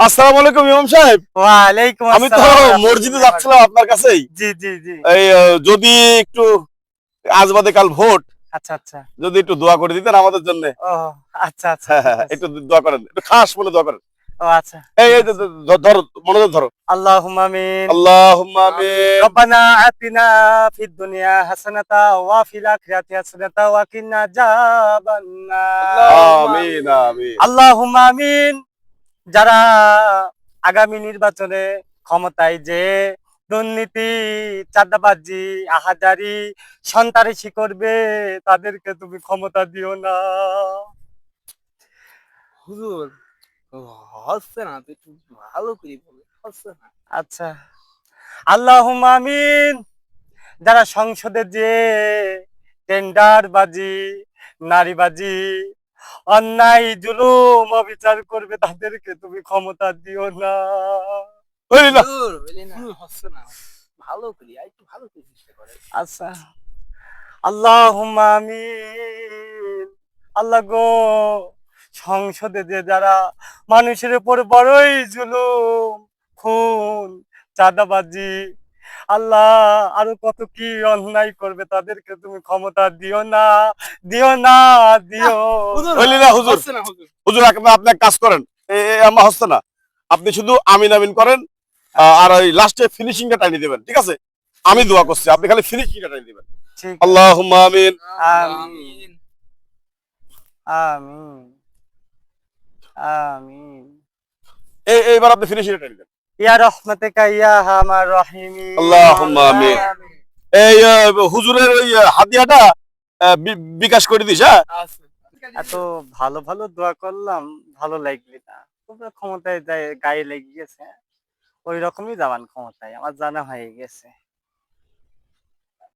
আসসালামু আলাইকুম ইমাম সাহেব। ওয়ালাইকুম আমি তো আসসালাম ওয়া মসজিদে রাহমাতুল্লাহি ওয়া যাচ্ছিলাম আপনার কাছেই। বারাকাতুহু। জি, জি, জি। এই যদি একটু আজ বাদে কাল ভোট, আচ্ছা, আচ্ছা। যদি একটু দোয়া করে দিতেন আমাদের জন্য। ও আচ্ছা, আচ্ছা হ্যাঁ, হ্যাঁ, ঠিক হ্যাঁ, আছে। একটু দোয়া করেন, একটু খাস বলে দোয়া করেন। ও আচ্ছা এই ঠিক এই আছে। ধরো, মনোযোগ ধরো। আল্লাহুম্মা আমিন। আল্লাহুম্মা আমিন। রব্বানা আতিনা ফিদ দুনিয়া হাসানাতা ওয়া ফিল আখিরাতি হাসানাতা ওয়া কিনা আযাবান্নার। আমিন আমিন। আল্লাহুম্মা আমিন। যারা আগামী নির্বাচনে ক্ষমতায় যে দুর্নীতি, চাঁদাবাজি, আহাজারি, সন্ত্রাসী করবে তাদেরকে তুমি ক্ষমতা দিও না। হুজুর হচ্ছে না তো, একটু ভালো করে বলে হচ্ছে না। আচ্ছা। আল্লাহুম্মা আমিন। যারা সংসদে যে টেন্ডারবাজি, নারীবাজি, অন্যায়, জুলুম, অবিচার করবে তাদেরকে তুমি ক্ষমতা দিও না। ওই না। হুজুর বলি না হচ্ছে না, ভালো করি আর একটু ভালো করে চেষ্টা করেন। আচ্ছা। আল্লাহুম্মা আমিন। আল্লাহ গো, সংসদে যে যারা মানুষের উপর বড়ই জুলুম, খুন, চাঁদাবাজি, আল্লাহ আরো কত কি অন্যায় করবে তাদেরকে তুমি ক্ষমতা দিও না, দিও না, দিও হুজুর ওই না হুজুর। হচ্ছে না হুজুর। হুজুর আপনি এক কাজ করেন। আমার হচ্ছে না। আপনি শুধু আমিন আমিন করেন, আচ্ছা আর ওই লাস্টে ফিনিশিংটা টানিয়ে দিবেন। ঠিক আছে? আমি ঠিক দোয়া করছি। আছে, আপনি খালি ফিনিশিংটা টানিয়ে দিবেন। ঠিক আছে। আল্লাহুম্মা আমিন। আমিন, আমিন। আমিন, আমিন। এইবার আপনি ফিনিশিংটা টানিয়ে দেন। ইয়া রহমাতিকা ইয়া আরহামার রাহিমিন। আল্লাহুম্মা আমিন। আমিন। এই হুজুরের ওই হাদিয়াটা বিকাশ করে দিস, হ্যাঁ? আচ্ছা। এত ভালো ভালো দোয়া করলাম, ভালো লাগলি না। তোমরা ক্ষমতায় যায় গায়ে লেগে গেছে। ওই রকমই যাবান ক্ষমতায়, আমার জানা হয়ে গেছে।